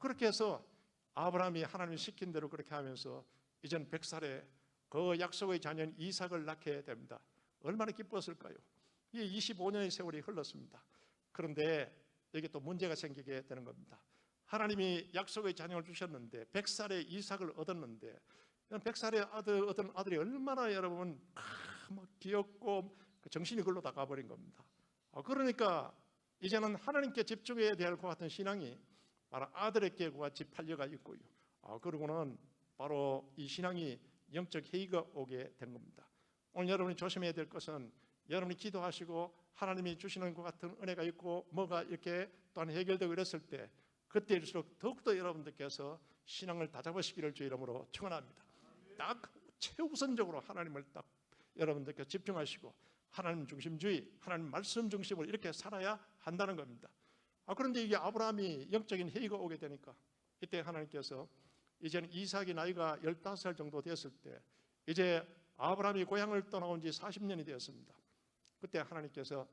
그렇게 해서 아브라함이 하나님이 시킨 대로 그렇게 하면서 이제는 100살에 그 약속의 자녀인 이삭을 낳게 됩니다. 얼마나 기뻤을까요? 이 25년의 세월이 흘렀습니다. 그런데 여기 또 문제가 생기게 되는 겁니다. 하나님이 약속의 자녀를 주셨는데 100살에 이삭을 얻었는데 100살에 얻은 아들이 얼마나 여러분 막 귀엽고 정신이 글로 다 가버린 겁니다. 그러니까 이제는 하나님께 집중해야 될 것 같은 신앙이 바로 아들에게 같이 팔려가 있고요. 그러고는 바로 이 신앙이 영적 해이가 오게 된 겁니다. 오늘 여러분이 조심해야 될 것은 여러분이 기도하시고 하나님이 주시는 것 같은 은혜가 있고 뭐가 이렇게 또한 해결되고 이랬을 때 그때일수록 더욱더 여러분들께서 신앙을 다잡으시기를 주의 이름으로 축원합니다. 딱 최우선적으로 하나님을 딱 여러분들께 집중하시고 하나님 중심주의, 하나님 말씀 중심으로 이렇게 살아야 한다는 겁니다. 그런데 이게 아브라함이 영적인 해이가 오게 되니까 이때 하나님께서 이제는 이삭이 나이가 15살 정도 됐을 때 이제 아브라함이 고향을 떠나온 지 40년이 되었습니다. 그때 하나님께서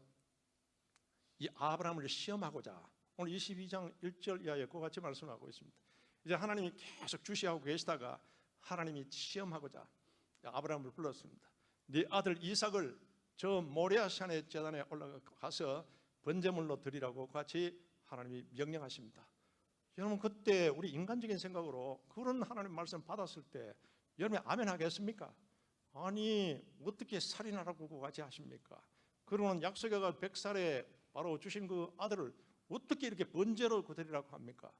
이 아브라함을 시험하고자 오늘 22장 1절 이하에 그와 같이 말씀하고 있습니다. 이제 하나님이 계속 주시하고 계시다가 하나님이 시험하고자 아브라함을 불렀습니다. 네 아들 이삭을 저 모리아산의 제단에 올라가서 번제물로 드리라고 같이 하나님이 명령하십니다. 여러분 그때 우리 인간적인 생각으로 그런 하나님 말씀 받았을 때 여러분이 아멘 하겠습니까? 아니 어떻게 살인하라고 같이 하십니까? 그러면 약속에가 100살에 바로 주신 그 아들을 어떻게 이렇게 번제로 드리라고 합니까?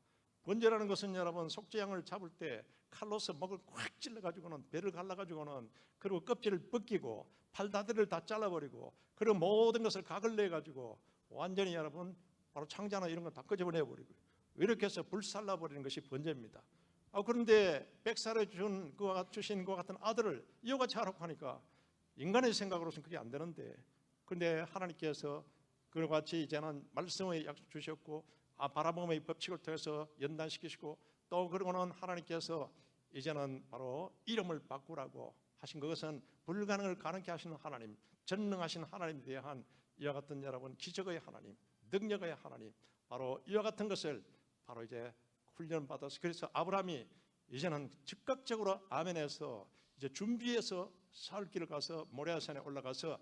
번제라는 것은 여러분 속죄양을 잡을 때 칼로서 목을 꽉 찔러가지고는 배를 갈라가지고는 그리고 껍질을 벗기고 팔다리를 다 잘라버리고 그리고 모든 것을 각을 내가지고 완전히 여러분 바로 창자나 이런 걸 다 끄집어내버리고 이렇게 해서 불살라버리는 것이 번제입니다. 그런데 100살에 주신 것 같은 아들을 이와 같이 하라고 하니까 인간의 생각으로서는 그게 안 되는데 그런데 하나님께서 그와 같이 이제는 말씀의 약속 주셨고 바라봄의 법칙을 통해서 연단시키시고 또 그러고는 하나님께서 이제는 바로 이름을 바꾸라고 하신 그것은 불가능을 가능케 하시는 하나님, 전능하신 하나님에 대한 이와 같은 여러분 기적의 하나님, 능력의 하나님, 바로 이와 같은 것을 바로 이제 훈련받아서 그래서 아브라함이 이제는 즉각적으로 아멘해서 이제 준비해서 살 길을 가서 모리아산에 올라가서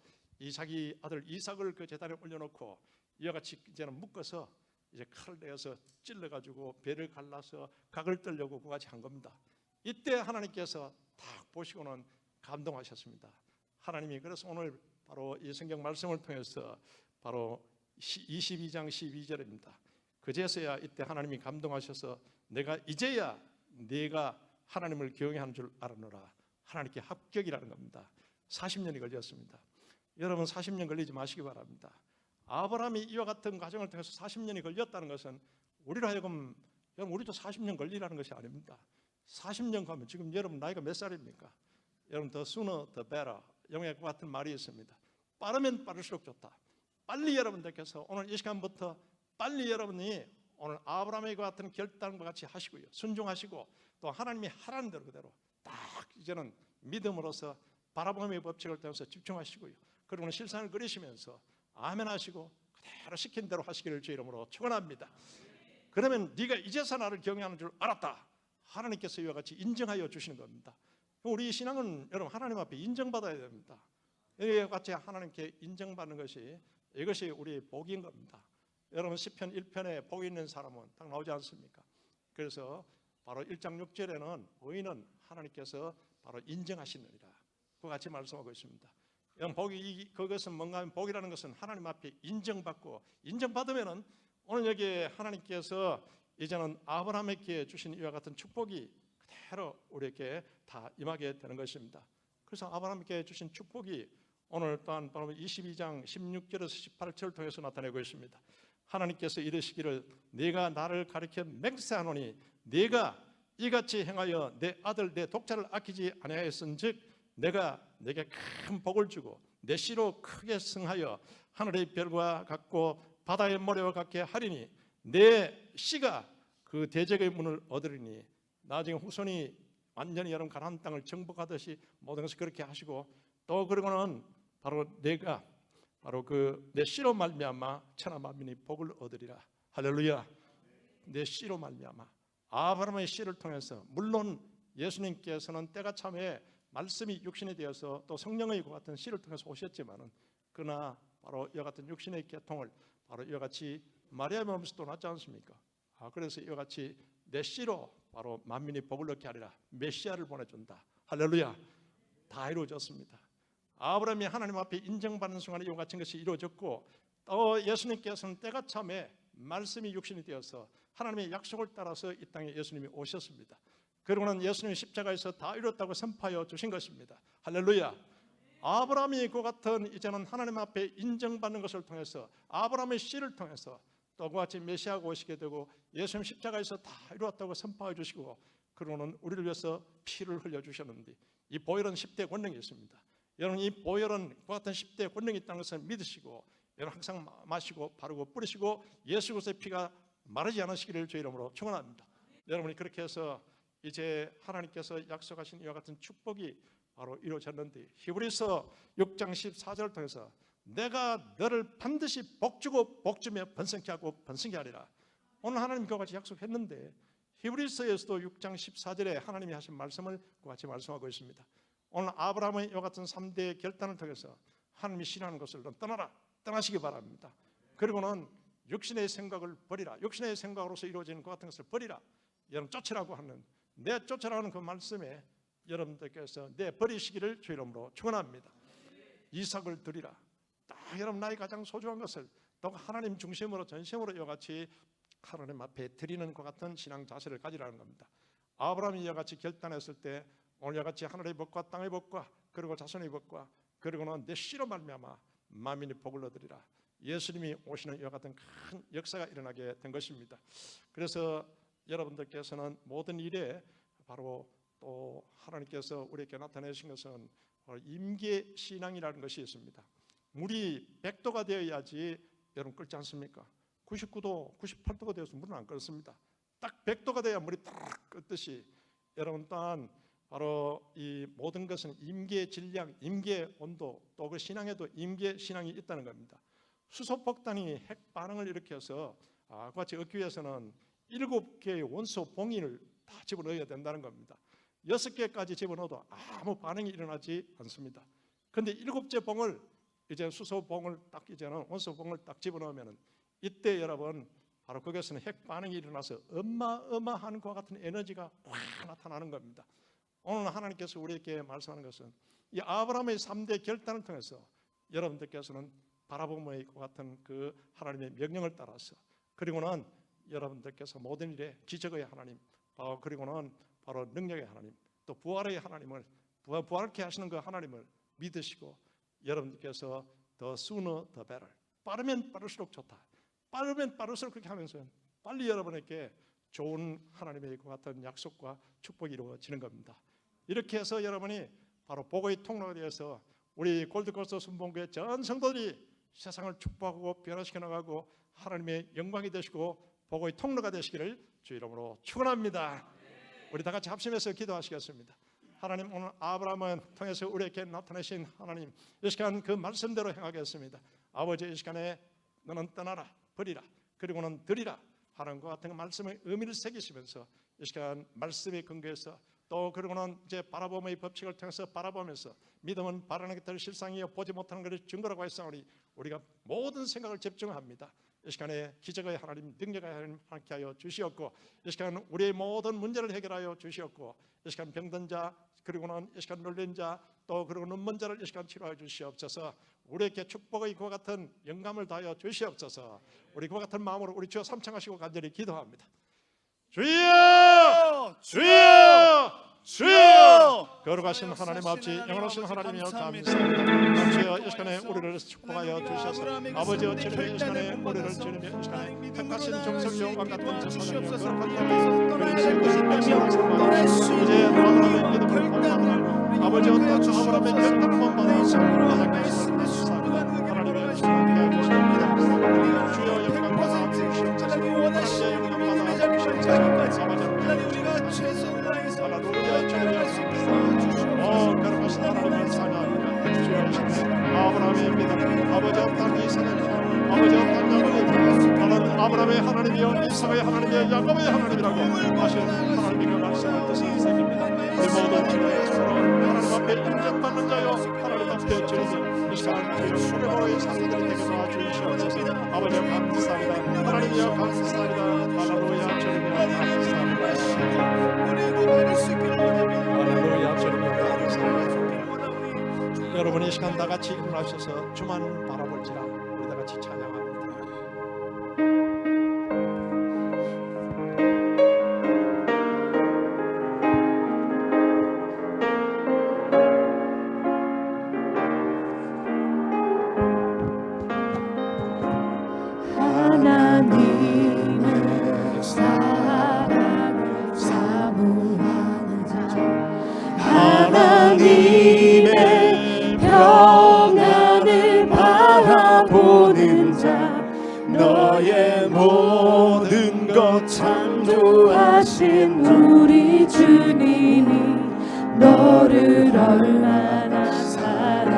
자기 아들 이삭을 그 제단에 올려놓고 이와 같이 이제는 묶어서 이제 칼을 내어서 찔러가지고 배를 갈라서 각을 떨려고 그와 같이 한 겁니다. 이때 하나님께서 딱 보시고는 감동하셨습니다. 하나님이 그래서 오늘 바로 이 성경 말씀을 통해서 바로 22장 12절입니다. 그제서야 이때 하나님이 감동하셔서 내가 이제야 네가 하나님을 경외하는 줄 알았노라. 하나님께 합격이라는 겁니다. 40년이 걸렸습니다. 여러분 40년 걸리지 마시기 바랍니다. 아브라함이 이와 같은 과정을 통해서 40년이 걸렸다는 것은 우리로 하여금 여러분 우리도 40년 걸리라는 것이 아닙니다. 40년 가면 지금 여러분 나이가 몇 살입니까? 여러분 the sooner the better 영어에 그 같은 말이 있습니다. 빠르면 빠를수록 좋다. 빨리 여러분들께서 오늘 이 시간부터 빨리 여러분이 오늘 아브라함의 같은 결단과 같이 하시고요. 순종하시고 또 하나님이 하라는 대로 그대로 딱 이제는 믿음으로서 바라봄의 법칙을 통해서 집중하시고요. 그리고는 실상을 그리시면서 아멘 하시고 그대로 시킨 대로 하시기를 주 이름으로 축원합니다. 그러면 네가 이제서 나를 경외하는 줄 알았다. 하나님께서 이와 같이 인정하여 주시는 겁니다. 우리 신앙은 여러분 하나님 앞에 인정받아야 됩니다. 이와 같이 하나님께 인정받는 것이 이것이 우리 복인 겁니다. 여러분 시편 1편에 복 있는 사람은 딱 나오지 않습니까? 그래서 바로 1장 6절에는 의인은 하나님께서 바로 인정하시느니라 그와 같이 말씀하고 있습니다. 복이 그것은 뭔가 하면 복이라는 것은 하나님 앞에 인정받고 인정받으면은 오늘 여기 하나님께서 이제는 아브라함에게 주신 이와 같은 축복이 그대로 우리에게 다 임하게 되는 것입니다. 그래서 아브라함께 주신 축복이 오늘 또한 바로 22장 16절에서 18절을 통해서 나타내고 있습니다. 하나님께서 이르시기를 네가 나를 가리켜 맹세하노니 네가 이같이 행하여 내 아들 내 독자를 아끼지 아니하였은즉 내가 내게 큰 복을 주고 내 씨로 크게 승하여 하늘의 별과 같고 바다의 모래와 같게 하리니 내 씨가 그 대적의 문을 얻으리니 나중에 후손이 완전히 여러분 가나안 땅을 정복하듯이 모든 것을 그렇게 하시고 또 그러고는 바로 내가 바로 그 내 씨로 말미암아 천하 만민이 복을 얻으리라. 할렐루야. 내 씨로 말미암아 아브라함의 씨를 통해서 물론 예수님께서는 때가 참에 말씀이 육신이 되어서 또 성령의 같은 씨를 통해서 오셨지만은 그러나 바로 이와 같은 육신의 계통을 바로 이와 같이 마리아의 몸에서 또 낳지 않습니까? 그래서 이와 같이 내 씨로 바로 만민이 복을 얻게 하리라. 메시아를 보내준다. 할렐루야. 다 이루어졌습니다. 아브라함이 하나님 앞에 인정받는 순간에 이와 같은 것이 이루어졌고 또 예수님께서는 때가 참에 말씀이 육신이 되어서 하나님의 약속을 따라서 이 땅에 예수님이 오셨습니다. 그러고는 예수님이 십자가에서 다 이뤘다고 선포하여 주신 것입니다. 할렐루야. 아브라함이 그 같은 이제는 하나님 앞에 인정받는 것을 통해서 아브라함의 씨를 통해서 또 그와 같이 메시아가 오시게 되고 예수님 십자가에서 다 이루었다고 선포해 주시고 그러고는 우리를 위해서 피를 흘려주셨는데 이 보혈은 10대 권능이 있습니다. 여러분 이 보혈은 그와 같은 10대 권능이 있다는 것을 믿으시고 여러분 항상 마시고 바르고 뿌리시고 예수 그리스도의 피가 마르지 않으시기를 주의 이름으로 축원합니다. 여러분이 그렇게 해서 이제 하나님께서 약속하신 이와 같은 축복이 바로 이루어졌는데 히브리서 6장 14절을 통해서 내가 너를 반드시 복주고 복주며 번성케 하고 번성케 하리라. 오늘 하나님 그와 같이 약속했는데 히브리서에서도 6장 14절에 하나님이 하신 말씀을 그와 같이 말씀하고 있습니다. 오늘 아브라함의 이와 같은 3대 결단을 통해서 하나님이 신하는 것을 떠나시기 바랍니다. 그리고는 육신의 생각을 버리라. 육신의 생각으로서 이루어지는 것 같은 것을 버리라. 여러분 쫓으라고 하는 내 쫓으라는 그 말씀에 여러분들께서 내 버리시기를 주 이름으로 축원합니다. 이삭을 드리라. 딱 여러분 나의 가장 소중한 것을 또 하나님 중심으로 전심으로 이와 같이 하나님 앞에 드리는 것 같은 신앙 자세를 가지라는 겁니다. 아브라함이 이와 같이 결단했을 때 오늘 이와 같이 하늘의 복과 땅의 복과 그리고 자손의 복과 그리고는 내 씨로 말미암아 만민이 복을 얻으리라. 예수님이 오시는 이와 같은 큰 역사가 일어나게 된 것입니다. 그래서 여러분들께서는 모든 일에 바로 또 하나님께서 우리에게 나타내신 것은 임계 신앙이라는 것이 있습니다. 물이 100도가 되어야지 여러분 끓지 않습니까? 99도, 98도가 되어서 물은 안 끓습니다. 딱 100도가 돼야 물이 딱 끓듯이 여러분 또한 바로 이 모든 것은 임계 질량, 임계 온도 또 그 신앙에도 임계 신앙이 있다는 겁니다. 수소폭탄이 핵 반응을 일으켜서 그와 같이 얻기 위해서는 7개의 원소 봉인을 다 집어넣어야 된다는 겁니다. 6개까지 집어넣어도 아무 반응이 일어나지 않습니다. 그런데 7째 봉을 이제 수소 봉을 딱 이제는 원소 봉을 딱 집어넣으면은 이때 여러분 바로 거기에서는 핵 반응이 일어나서 어마어마한 것과 같은 에너지가 확 나타나는 겁니다. 오늘 하나님께서 우리에게 말씀하는 것은 이 아브라함의 3대 결단을 통해서 여러분들께서는 바라보면 것 같은 그 하나님의 명령을 따라서 그리고는 여러분들께서 모든 일에 기적의 하나님 그리고는 바로 능력의 하나님 또 부활의 하나님을 부활케 하시는 그 하나님을 믿으시고 여러분들께서 더 sooner the better 빠르면 빠를수록 좋다. 빠르면 빠를수록 그렇게 하면서 빨리 여러분에게 좋은 하나님의 그 같은 약속과 축복이 이루어지는 겁니다. 이렇게 해서 여러분이 바로 복의 통로가 되어서 우리 골드코스트 순복음교회 전 성도들이 세상을 축복하고 변화시켜 나가고 하나님의 영광이 되시고 복의 통로가 되시기를 주 이름으로 축원합니다. 우리 다 같이 합심해서 기도하시겠습니다. 하나님 오늘 아브라함을 통해서 우리에게 나타내신 하나님 이 시간 그 말씀대로 행하겠습니다. 아버지 이 시간에 너는 떠나라 버리라 그리고는 드리라 하나님과 같은 말씀의 의미를 새기시면서 이 시간 말씀의 근거에서 또 그리고는 이제 바라봄의 법칙을 통해서 바라보면서 믿음은 바라는 것들을 실상이요 보지 못하는 것을 증거라고 했사오니 우리가 모든 생각을 집중합니다. 이 시간에 기적의 하나님 능력의 하나님 함께 하여 주시옵고 이 시간 우리의 모든 문제를 해결하여 주시옵고 이 시간 병든 자 그리고는 이 시간 놀란 자 또 그리고 눈먼 자를 이 시간 치료하여 주시옵소서. 우리에게 축복의 그와 같은 영감을 다하여 주시옵소서. 우리 그와 같은 마음으로 우리 주여 삼창하시고 간절히 기도합니다. 주여 주여 주여. 거룩하신 하나님 아버지, 영원하신 하나님이여 감사합니다. 주여 이 시간에 우리를 축복하여 주셔서 아버지여 주님의 이 시간에 우리를 주님의 이 시간에 택하신 정성여와 같은 제사장이여 거룩한 이제 아브라함의 믿음을 본받아 아버지여 또 아브라함의 역사를 본받아 하나님의 축복해 주시옵니다. 주여 영광받아 주시옵소서. 하나님의 영광받아 주시옵소서. 할렐루야 주여. 거룩하신 하나님을 찬양합니다. 주여 아브라함의 믿음 아버지의 땅이 하나님 아버지의 땅이 나는 아브라함의 하나님이여 이삭의 하나님이여 야곱의 하나님이라고 하신 하나님의 말씀을 뜻을 새깁니다. 이 모든 주의 서로 하나님 앞에 인정받는 자여 하나님 앞에 주님 이 시간 주여 수레모의 사람들이 되게 도와주시옵소서. 아버지여 감사합니다. 하나님이여 감사합니다. 할렐루야 주님이여 감사합니다. 할렐루야 주님이여 감사합니다. 여러분 이 시간 다 같이 일어나셔서 주만 바라볼지라 우리 다 같이 찬양합니다. 하나님의 사랑을 사모하는 자 하나님의 평안을 바라보는 자 너의 모든 것 창조하신 우리 주님이 너를 얼마나 사랑하시는지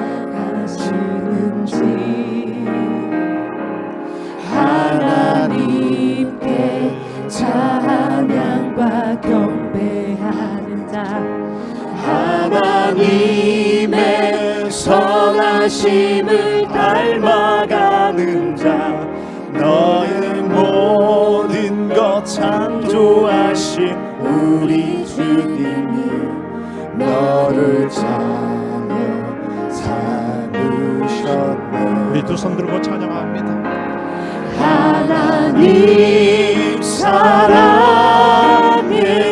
하나님께 찬양과 경배하는 자 하나님의 선하심을 닮아가는 자 너의 모든 것 창조하신 우리 주님이 너를 자녀 삼으셨네. 우리 두 손 들고 찬양합니다. 하나님 사랑의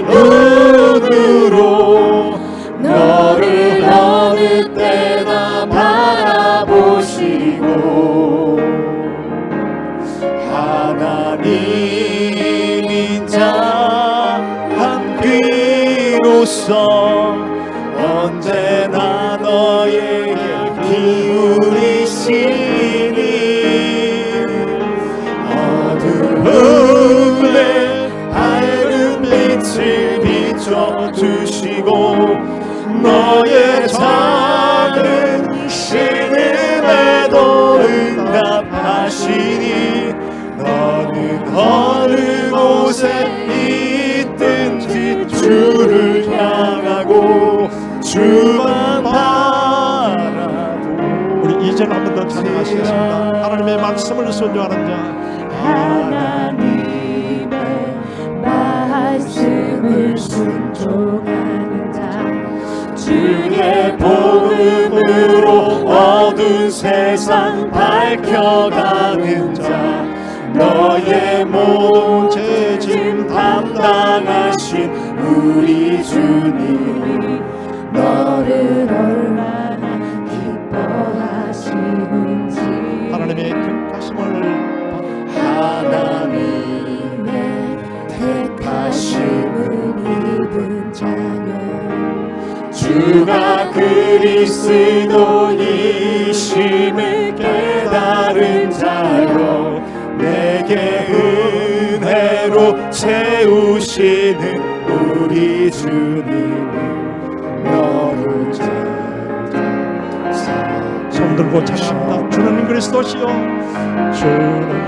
눈으로 너를 어느 때나 바라보시고 하나님인 자 한 귀로서 언제나 너에게 기울이시니 어두움에 밝은 빛을 비춰주시고 너의 작은 신음에도 응답하시니 너는 어느 곳에 있든지 주를 향하고 주만 바라보. 우리 2절 한 번 더 찬양하시겠습니다. 하나님의 말씀을 순종하는 자 하나님의 말씀을 순종하는 자 주의 복음으로 어두운 세상 밝혀가는 자 너의 모든 짐 담당하신 우리 주님이 너를 얼마나 기뻐하시는지 하나님의 택하심을 하나님의 택하심을 입은 자녀 주가 그리스도이심을 깨달은 자여 내게 은혜로 채우시는 우리 주님이 너를 찾아 손 들고 찬양합니다. 주는 그리스도시요 주는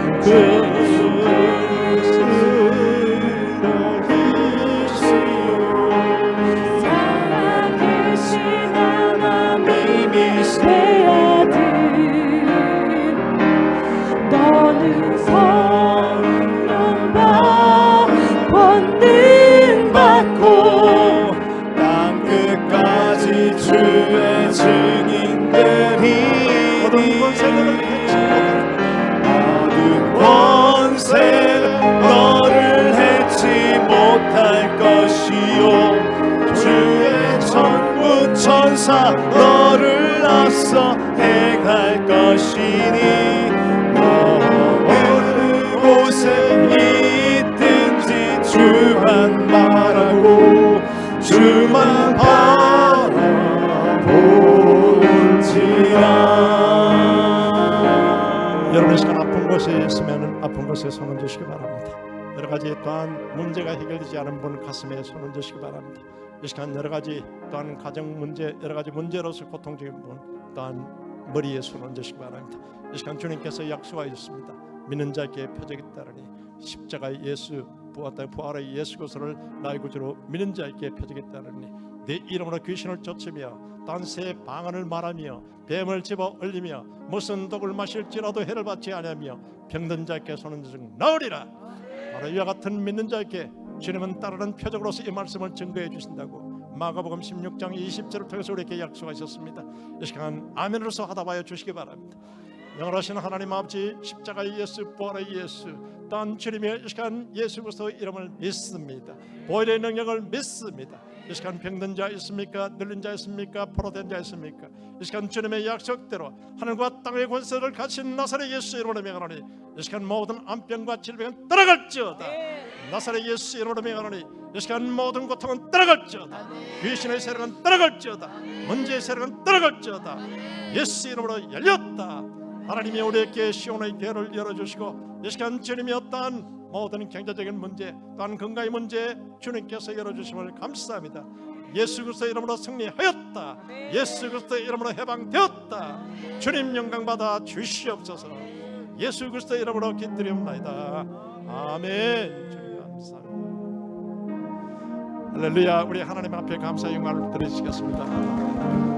살아계신 하나님이 새 아들 너는 성령과 권능 받고 땅 끝까지 주의 증인되리니 모든 권세 너를 해치 못 계시니 어느 곳에 있든지 주만 바라고 주만 바라볼지라. 여러분 이 시간 아픈 곳에 있으면 아픈 곳에 손을 드시기 바랍니다. 여러 가지 또한 문제가 해결되지 않은 분 가슴에 손을 드시기 바랍니다. 이 시간 여러 가지 또한 가정 문제, 여러 가지 문제로서 고통 중인 분 또한 머리에 손을 드시기 바랍니다. 이 시간 주님께서 약속하셨습니다. 믿는 자에게 표적이 따르니 십자가의 예수 부활의 예수 그리스도를 나의 구주로 믿는 자에게 표적이 따르니 내 이름으로 귀신을 쫓으며 단새의 방언을 말하며 뱀을 집어 얼리며 무슨 독을 마실지라도 해를 받지 아니하며 병든 자에게 손을 들고 나으리라. 바로 이와 같은 믿는 자에게 주님은 따르는 표적으로서 이 말씀을 증거해 주신다고 마가복음 16장 20절을 통해서 우리에게 약속하셨습니다. 이 시간 아멘으로서 하다봐여 주시기 바랍니다. 영원하신 하나님 아버지, 십자가의 예수 부활의 예수 또한 주님의 이 시간 예수 그리스도의 이름을 믿습니다. 보혈의 능력을 믿습니다. 이 시간 병든 자 있습니까? 늘린 자 있습니까? 포로된 자 있습니까? 이 시간 주님의 약속대로 하늘과 땅의 권세를 가진 나사렛 예수 이름으로 명하노니 이 시간 모든 암병과 질병은 떠나갈지어다. 나사렛 예수 이름으로 명하노니 이 시간 모든 고통은 떠나갈지어다. 귀신의 세력은 떠나갈지어다. 문제의 세력은 떠나갈지어다. 예수 이름으로 열렸다. 하나님이 우리에게 시온의 대를 열어주시고 이 시간 주님이 어떠한 모든 경제적인 문제 또한 건강의 문제 주님께서 열어주심을 감사합니다. 예수 그리스도의 이름으로 승리하였다. 예수 그리스도의 이름으로 해방되었다. 주님 영광받아 주시옵소서. 예수 그리스도의 이름으로 기도드리옵나이다. 아멘. 주님 감사합니다. 할렐루야. 우리 하나님 앞에 감사 영광을 드리시겠습니다.